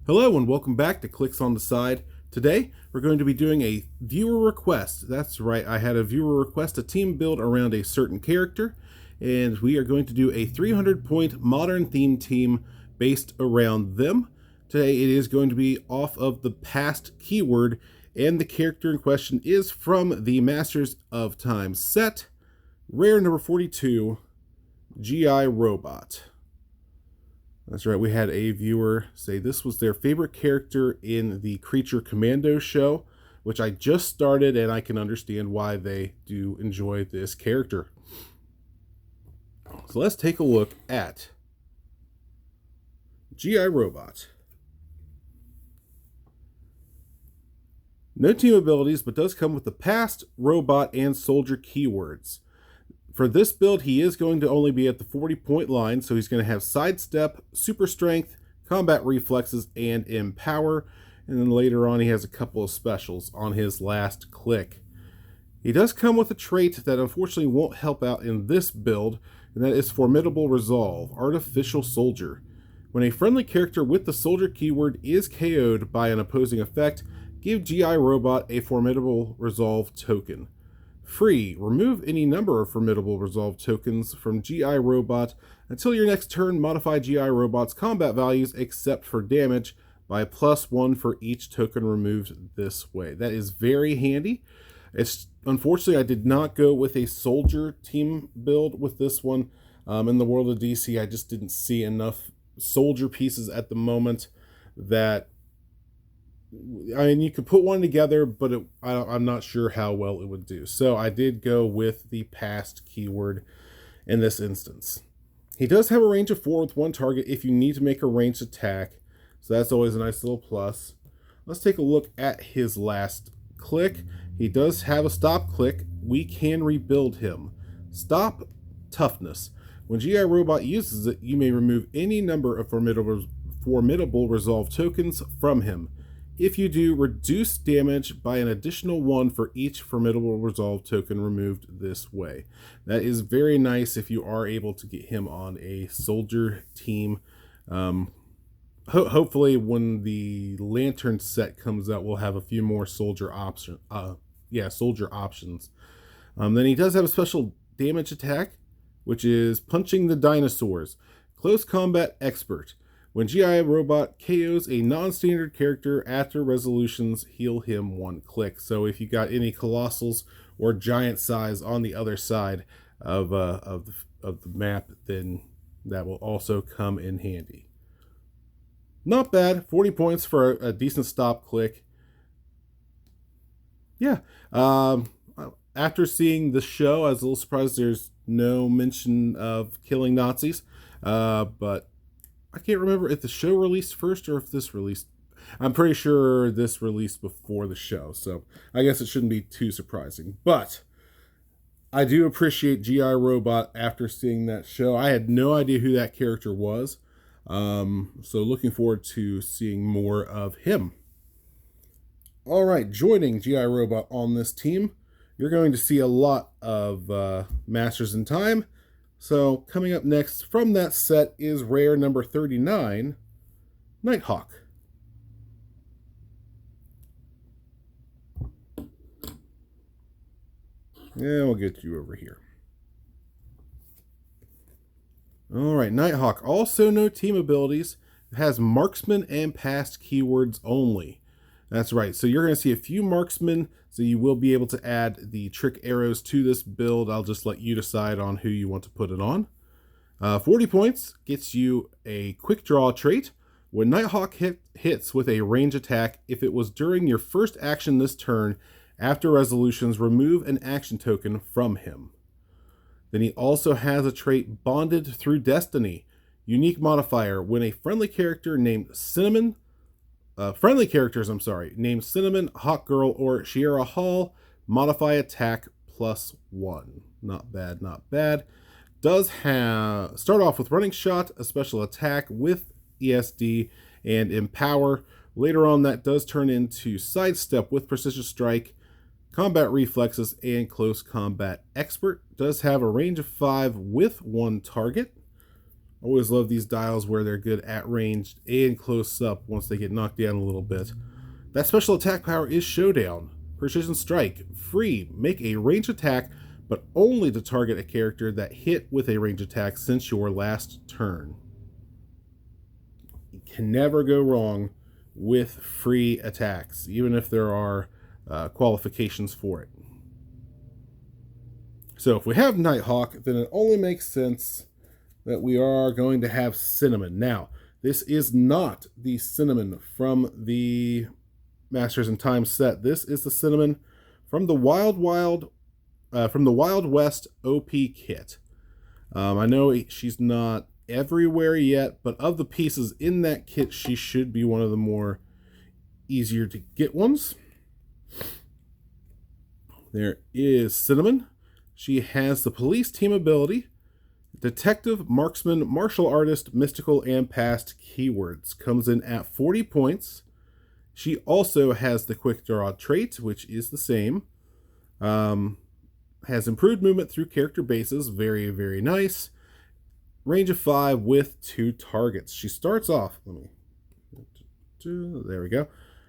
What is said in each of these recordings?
Hello and welcome back to Clicks on the Side. Today we're going to be doing a viewer request. That's right, I had a viewer request a team build around a certain character, and we are going to do a 300-point modern theme team based around them. Today it is going to be off of the past keyword, and the character in question is from the Masters of Time set, rare number 42, GI Robot. That's right, we had a viewer say this was their favorite character in the Creature Commando show, which I just started, and I can understand why they do enjoy this character. So let's take a look at GI Robot. No team abilities, but does come with the past, robot, and soldier keywords. For this build, he is going to only be at the 40-point line, so he's going to have sidestep, super strength, combat reflexes, and empower. And then later on, he has a couple of specials on his last click. He does come with a trait that unfortunately won't help out in this build, and that is Formidable Resolve, Artificial Soldier. When a friendly character with the soldier keyword is KO'd by an opposing effect, give GI Robot a Formidable Resolve token. Free, remove any number of Formidable Resolve tokens from GI Robot until your next turn. Modify GI Robot's combat values except for damage by +1 for each token removed this way. That is very handy. Unfortunately, I did not go with a soldier team build with this one. In the world of DC, I just didn't see enough soldier pieces at the moment that, I mean, you could put one together, but I'm not sure how well it would do. So I did go with the past keyword in this instance. He does have a range of 4 with one target if you need to make a ranged attack. So that's always a nice little plus. Let's take a look at his last click. He does have a stop click. We can rebuild him. Stop toughness. When GI Robot uses it, you may remove any number of formidable resolve tokens from him. If you do, reduce damage by an additional 1 for each Formidable Resolve token removed this way. That is very nice if you are able to get him on a soldier team. Hopefully when the Lantern set comes out, we'll have a few more soldier options. Then he does have a special damage attack, which is Punching the Dinosaurs. Close Combat Expert. When GI Robot KOs a non-standard character after resolutions, heal him 1 click. So if you got any colossals or giant size on the other side of the map, then that will also come in handy. Not bad. 40 points for a decent stop click. Yeah. After seeing the show, I was a little surprised there's no mention of killing Nazis, but I can't remember if the show released first or if this released. I'm pretty sure this released before the show, so I guess it shouldn't be too surprising. But I do appreciate GI Robot after seeing that show. I had no idea who that character was, so looking forward to seeing more of him. All right, joining GI Robot on this team, you're going to see a lot of Masters in Time. So coming up next from that set is rare number 39, Nighthawk. Yeah, we'll get you over here. All right, Nighthawk, also no team abilities, has marksman and past keywords only. That's right, so you're going to see a few marksmen, so you will be able to add the trick arrows to this build. I'll just let you decide on who you want to put it on. 40 points gets you a quick draw trait. When Nighthawk hits with a range attack, if it was during your first action this turn, after resolutions, remove an action token from him. Then he also has a trait Bonded Through Destiny. Unique modifier, when a friendly character named Cinnamon, named Cinnamon, Hawk Girl, or Shiera Hall, modify attack +1. Not bad, not bad. Does have start off with Running Shot, a special attack with ESD and Empower. Later on, that does turn into Sidestep with Precision Strike, Combat Reflexes, and Close Combat Expert. Does have a range of 5 with 1 target. Always love these dials where they're good at range and close up once they get knocked down a little bit. That special attack power is Showdown. Precision Strike. Free. Make a range attack, but only to target a character that hit with a range attack since your last turn. You can never go wrong with free attacks, even if there are qualifications for it. So if we have Nighthawk, then it only makes sense that we are going to have Cinnamon. Now, this is not the Cinnamon from the Masters in Time set. This is the Cinnamon from the Wild West OP kit. I know she's not everywhere yet, but of the pieces in that kit, she should be one of the more easier to get ones. There is Cinnamon. She has the police team ability, detective, marksman, martial artist, mystical, and past keywords. Comes in at 40 points. She also has the quick draw trait, which is the same. Has improved movement through character bases. Very, very nice. Range of 5 with 2 targets. She starts off, there we go.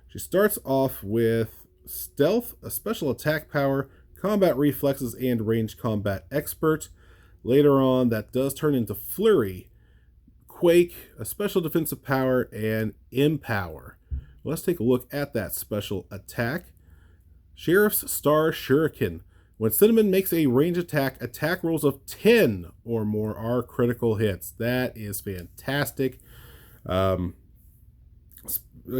She starts off with stealth, a special attack power, combat reflexes, and range combat expert. Later on, that does turn into flurry, quake, a special defensive power, and empower. Let's take a look at that special attack. Sheriff's Star Shuriken. When Cinnamon makes a range attack, attack rolls of 10 or more are critical hits. That is fantastic.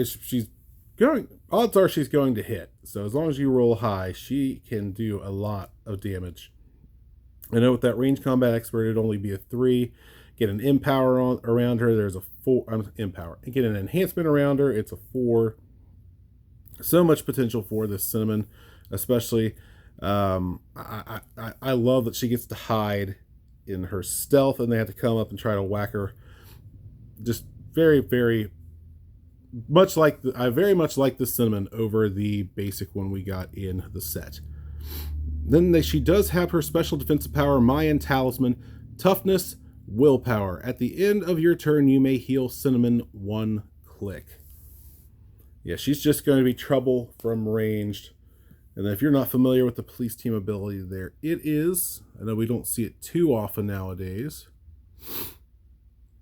She's going, odds are she's going to hit. So as long as you roll high, she can do a lot of damage. I know with that range combat expert, it'd only be a 3. Get an empower around her, there's a 4. Empower. And get an enhancement around her, it's a 4. So much potential for this Cinnamon, especially. I love that she gets to hide in her stealth, and they have to come up and try to whack her. Just very, very much like I very much like the Cinnamon over the basic one we got in the set. Then she does have her special defensive power, Mayan Talisman, toughness, willpower. At the end of your turn, you may heal Cinnamon 1 click. Yeah, she's just going to be trouble from ranged. And if you're not familiar with the police team ability there, it is. I know we don't see it too often nowadays.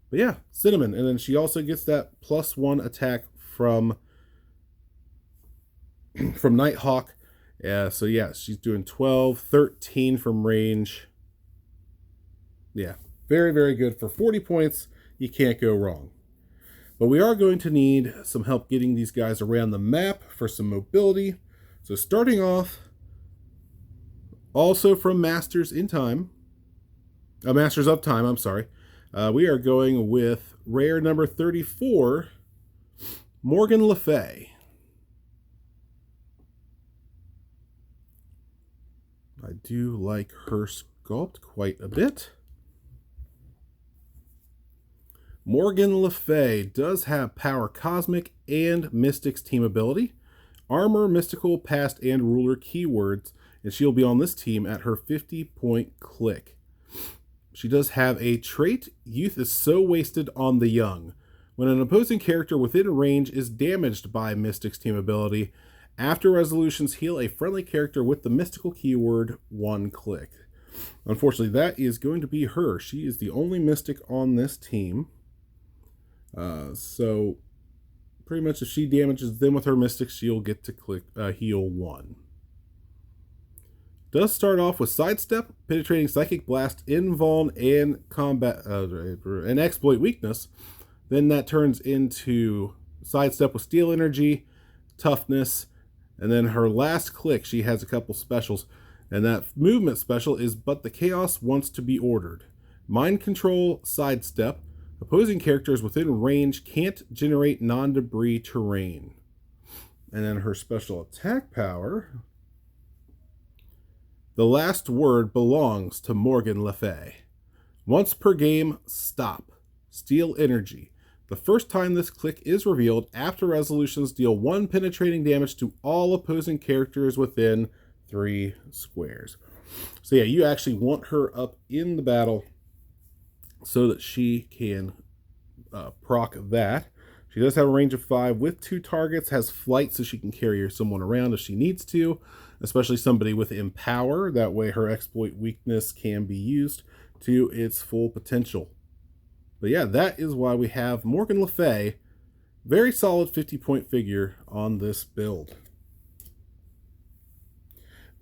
But yeah, Cinnamon. And then she also gets that +1 attack from Nighthawk. So yeah, she's doing 12, 13 from range. Yeah, very, very good. For 40 points, you can't go wrong. But we are going to need some help getting these guys around the map for some mobility. So starting off, also from Masters of Time, I'm sorry. We are going with rare number 34, Morgan Le Fay. I do like her sculpt quite a bit. Morgan Le Fay does have power cosmic and mystics team ability, armor, mystical, past, and ruler keywords, and she'll be on this team at her 50-point click. She does have a trait, youth is so wasted on the young. When an opposing character within range is damaged by mystics team ability, after resolutions, heal a friendly character with the mystical keyword 1 click. Unfortunately, that is going to be her. She is the only mystic on this team. So pretty much if she damages them with her mystic, she'll get to click heal 1. Does start off with sidestep, penetrating psychic blast, invuln, and combat and exploit weakness. Then that turns into sidestep with steel energy, toughness, and then her last click, she has a couple specials. And that movement special is But the Chaos Wants to Be Ordered. Mind control, sidestep. Opposing characters within range can't generate non-debris terrain. And then her special attack power. The last word belongs to Morgan Le Fay. Once per game, stop. Steal energy. The first time this click is revealed, after resolutions, deal 1 penetrating damage to all opposing characters within 3 squares. So yeah, you actually want her up in the battle so that she can proc that. She does have a range of 5 with 2 targets, has flight so she can carry someone around if she needs to, especially somebody with empower. That way her exploit weakness can be used to its full potential. But yeah, that is why we have Morgan Le Fay, very solid 50-point figure on this build.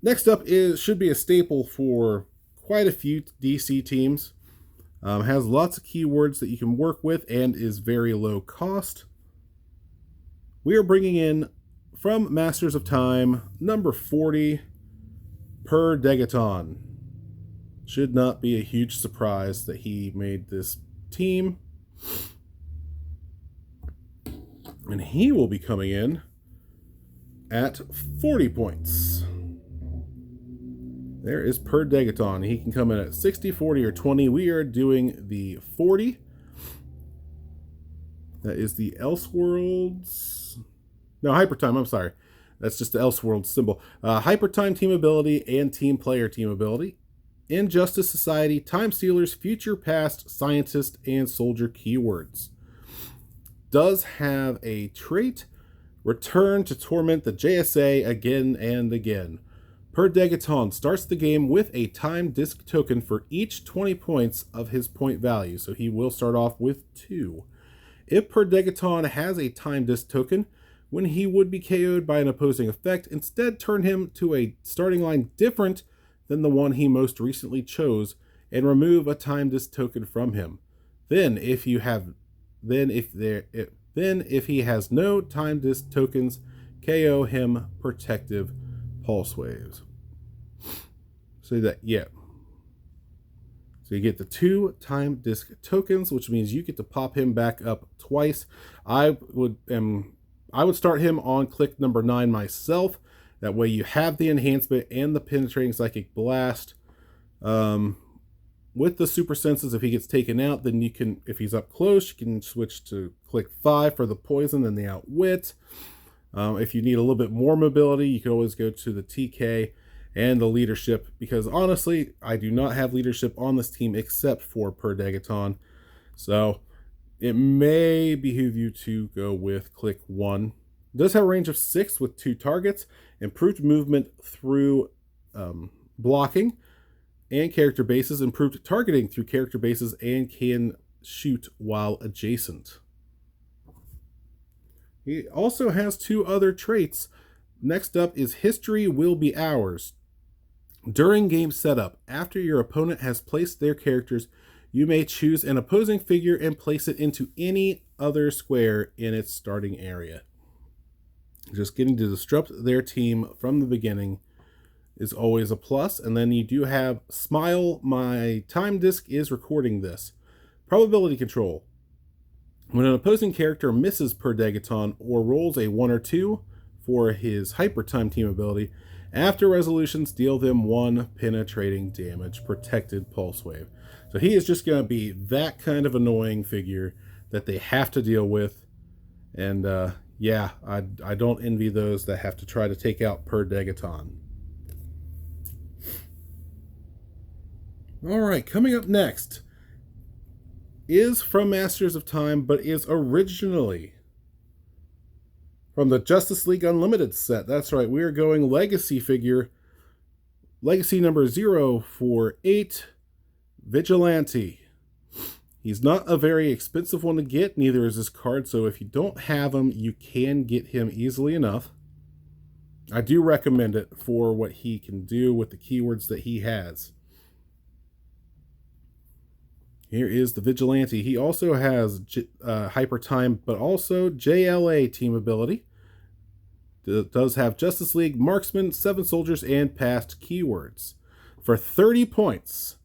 Next up should be a staple for quite a few DC teams. Has lots of keywords that you can work with and is very low cost. We are bringing in, from Masters of Time, number 40, Per Degaton. Should not be a huge surprise that he made this team. And he will be coming in at 40 points. There is Per Degaton. He can come in at 60, 40, or 20. We are doing the 40. That is the Elseworlds. No, Hypertime, I'm sorry. That's just the Elseworlds symbol. Hypertime team ability and team player team ability. Injustice Society, Time Stealers, Future Past, Scientist, and Soldier keywords. Does have a trait, Return to torment the JSA again and again. Per Degaton starts the game with a time disc token for each 20 points of his point value, so he will start off with 2. If Per Degaton has a time disc token, when he would be KO'd by an opposing effect, instead turn him to a starting line different than the one he most recently chose, and remove a time disc token from him. Then, if he has no time disc tokens, KO him Protective Pulse Waves. So you get the 2 time disc tokens, which means you get to pop him back up twice. I would start him on click number 9 myself. That way you have the enhancement and the penetrating psychic blast. With the super senses, if he gets taken out, then you can, if he's up close, you can switch to click 5 for the poison and the outwit. If you need a little bit more mobility, you can always go to the TK and the leadership, because honestly, I do not have leadership on this team except for Per Degaton. So it may behoove you to go with click 1. It does have a range of 6 with 2 targets, improved movement through blocking and character bases, improved targeting through character bases, and can shoot while adjacent. He also has 2 other traits. Next up is History Will Be Ours. During game setup, after your opponent has placed their characters, you may choose an opposing figure and place it into any other square in its starting area. Just getting to disrupt their team from the beginning is always a plus. And then you do have Smile, my time disc is recording this. Probability control. When an opposing character misses Per Degaton or rolls a 1 or 2 for his Hyper Time team ability, after resolutions, deal them 1 penetrating damage, Protected Pulse Wave. So he is just going to be that kind of annoying figure that they have to deal with. And yeah, I don't envy those that have to try to take out Per Degaton. All right, coming up next is from Masters of Time, but is originally from the Justice League Unlimited set. That's right, we are going Legacy figure, Legacy number 048, Vigilante. He's not a very expensive one to get, neither is his card, so if you don't have him, you can get him easily enough. I do recommend it for what he can do with the keywords that he has. Here is the Vigilante. He also has Hyper Time, but also JLA team ability. Does have Justice League, Marksman, 7 Soldiers, and Past keywords. For 30 points.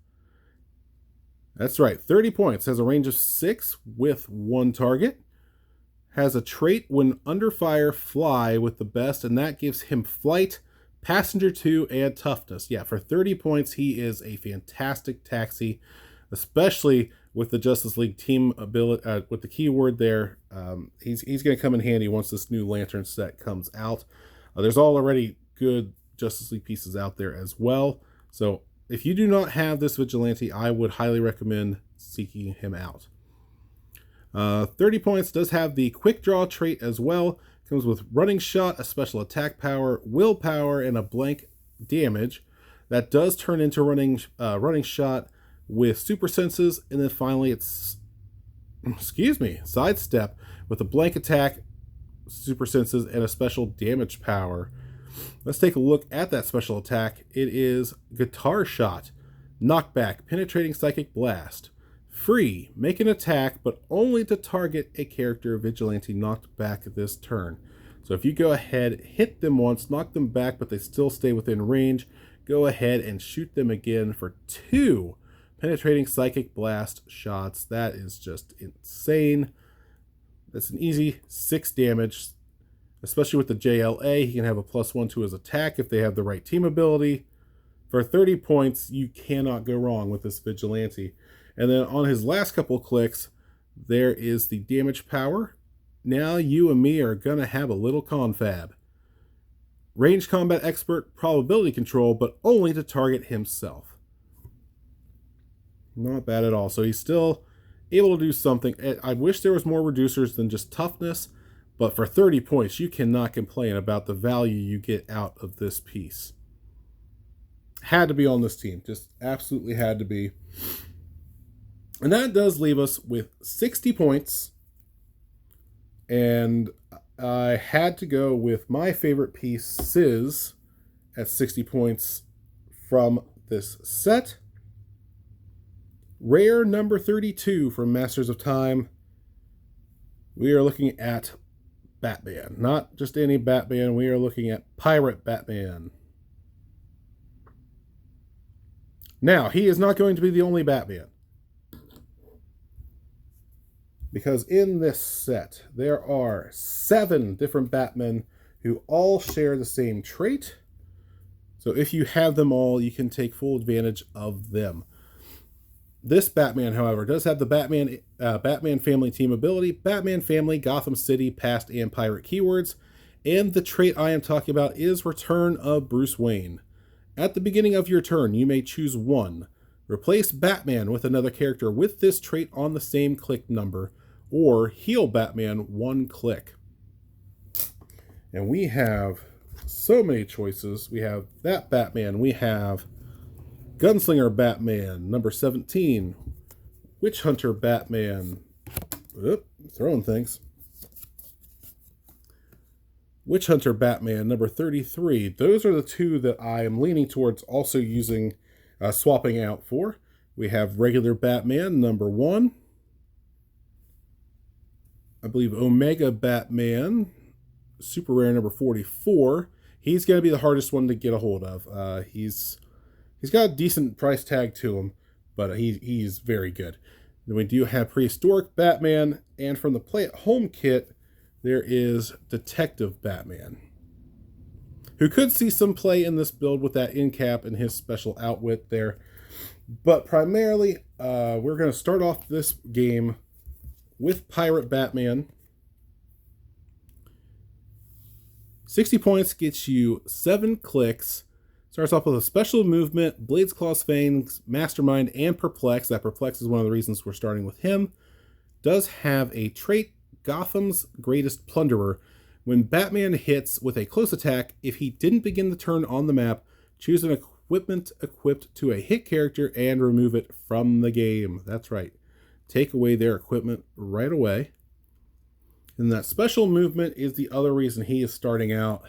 That's right, 30 points. Has a range of 6 with 1 target. Has a trait when under fire, fly with the best, and that gives him flight, passenger 2, and toughness. Yeah, for 30 points, he is a fantastic taxi, especially with the Justice League team ability, with the keyword there. He's going to come in handy once this new Lantern set comes out. There's already good Justice League pieces out there as well. So if you do not have this Vigilante, I would highly recommend seeking him out. 30 points, does have the quick draw trait as well. Comes with running shot, a special attack power, willpower, and a blank damage. That does turn into running shot with super senses. And then finally it's, sidestep with a blank attack, super senses, and a special damage power. Let's take a look at that special attack. It is Guitar Shot, knockback, penetrating psychic blast. Free, make an attack, but only to target a character Vigilante knocked back this turn. So if you go ahead, hit them once, knock them back, but they still stay within range, go ahead and shoot them again for 2 penetrating psychic blast shots. That is just insane. That's an easy 6 damage, especially with the JLA. He can have a +1 to his attack if they have the right team ability. For 30 points, you cannot go wrong with this Vigilante. And then on his last couple clicks, there is the damage power. Now you and me are going to have a little confab. Range combat expert, probability control, but only to target himself. Not bad at all. So he's still able to do something. I wish there was more reducers than just toughness, but for 30 points, you cannot complain about the value you get out of this piece. Had to be on this team. Just absolutely had to be. And that does leave us with 60 points. And I had to go with my favorite piece, Sizz, at 60 points from this set. Rare number 32 from Masters of Time. We are looking at Batman. Not just any Batman. We are looking at Pirate Batman. Now, he is not going to be the only Batman. Because in this set, there are 7 different Batmen who all share the same trait. So if you have them all, you can take full advantage of them. This Batman, however, does have the Batman Family team ability, Batman Family, Gotham City, Past, and Pirate keywords. And the trait I am talking about is Return of Bruce Wayne. At the beginning of your turn, you may choose one. Replace Batman with another character with this trait on the same click number, or heal Batman 1 click. And we have so many choices. We have that Batman. We have Gunslinger Batman, number 17. Witch Hunter Batman. Oop, throwing things. Witch Hunter Batman, number 33. Those are the 2 that I am leaning towards also using, swapping out for. We have regular Batman, number 1. I believe Omega Batman, super rare, number 44. He's going to be the hardest one to get a hold of. He's got a decent price tag to him, but he's very good. Then we do have Prehistoric Batman, and from the Play at Home kit, there is Detective Batman, who could see some play in this build with that end cap and his special outwit there. But primarily, we're going to start off this game with Pirate Batman. 60 points gets you 7 clicks. Starts off with a special movement, Blades, Claws, Fangs, Mastermind, and Perplex. That Perplex is one of the reasons we're starting with him. Does have a trait, Gotham's Greatest Plunderer. When Batman hits with a close attack, if he didn't begin the turn on the map, choose an equipment equipped to a hit character and remove it from the game. That's right. Take away their equipment right away. And that special movement is the other reason he is starting out.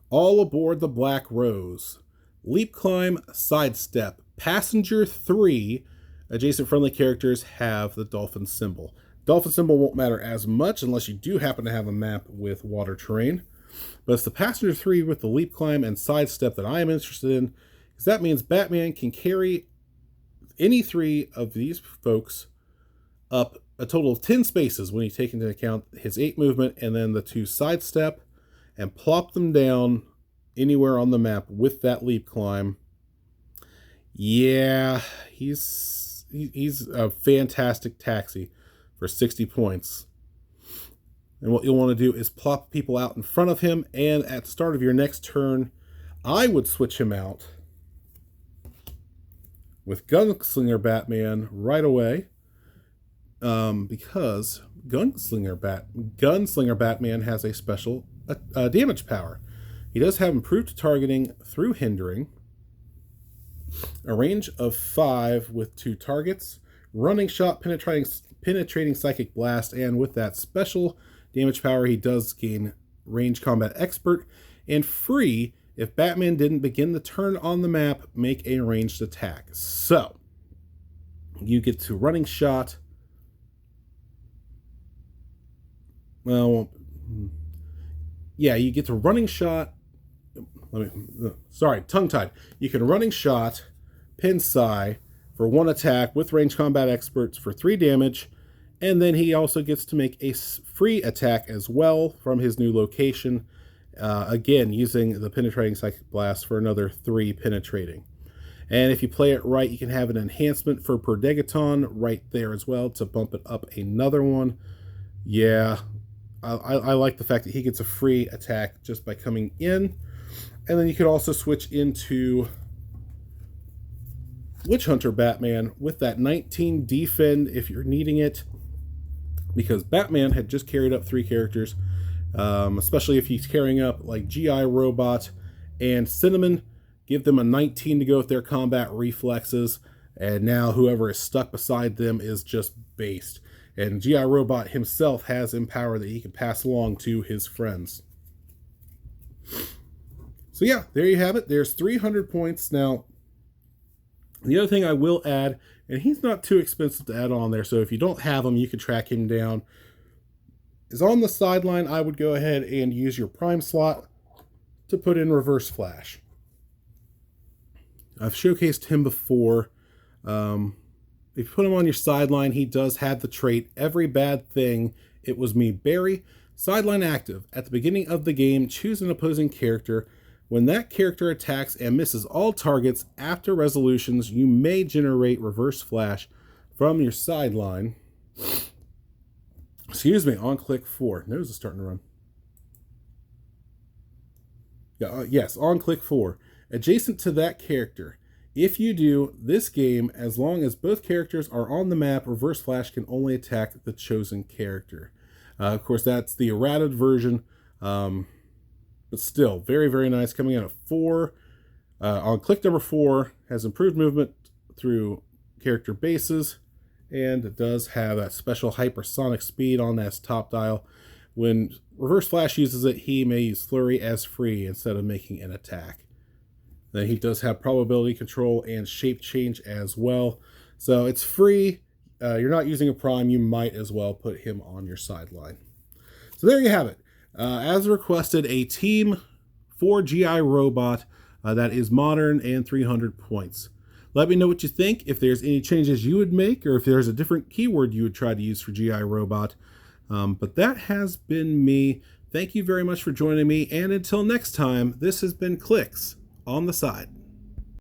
All aboard the Black Rose. Leap, climb, sidestep. Passenger 3. Adjacent friendly characters have the dolphin symbol. Dolphin symbol won't matter as much unless you do happen to have a map with water terrain. But it's the passenger 3 with the leap, climb, and sidestep that I am interested in, because that means Batman can carry any 3 of these folks up a total of 10 spaces when you take into account his 8 movement and then the 2 sidestep, and plop them down anywhere on the map with that leap climb. Yeah, he's a fantastic taxi for 60 points. And what you'll want to do is plop people out in front of him, and at the start of your next turn, I would switch him out with Gunslinger Batman right away, because Gunslinger Batman has a special damage power. He does have improved targeting through hindering, a range of 5 with 2 targets, running shot, penetrating psychic blast, and with that special damage power, he does gain range combat expert, and free if Batman didn't begin the turn on the map, make a ranged attack. So you get to running shot. Well, yeah, you get to running shot. Tongue-tied. You can running shot, pin Psy for 1 attack with range combat experts for 3 damage, and then he also gets to make a free attack as well from his new location, again using the penetrating psychic blast for another 3 penetrating. And if you play it right, you can have an enhancement for per Degaton right there as well to bump it up another one. Yeah, I like the fact that he gets a free attack just by coming in. And then you could also switch into Witch Hunter Batman with that 19 defend if you're needing it, because Batman had just carried up 3 characters, especially if he's carrying up like GI Robot and Cinnamon. Give them a 19 to go with their combat reflexes, and now whoever is stuck beside them is just based. And GI Robot himself has Empower that he can pass along to his friends. So yeah, there you have it. There's 300 points. Now, the other thing I will add, and he's not too expensive to add on there, so if you don't have him, you can track him down, is on the Sideline. I would go ahead and use your Prime slot to put in Reverse Flash. I've showcased him before. If you put him on your Sideline, he does have the trait, Every Bad Thing, It Was Me, Barry. Sideline active. At the beginning of the game, choose an opposing character. When that character attacks and misses all targets after resolutions, you may generate Reverse Flash from your Sideline. Excuse me, on click 4. Nose is starting to run. Yes, on click 4. Adjacent to that character. If you do, this game, as long as both characters are on the map, Reverse Flash can only attack the chosen character. Of course, that's the errated version. But still, very, very nice. Coming in at 4. On click number 4, has improved movement through character bases. And it does have that special hypersonic speed on that top dial. When Reverse Flash uses it, he may use Flurry as free instead of making an attack. Then he does have probability control and shape change as well. So it's free. You're not using a Prime, you might as well put him on your Sideline. So there you have it. As requested, a team for GI Robot that is modern and 300 points. Let me know what you think, if there's any changes you would make, or if there's a different keyword you would try to use for GI Robot. But that has been me. Thank you very much for joining me, and until next time, this has been Clicks on the Side.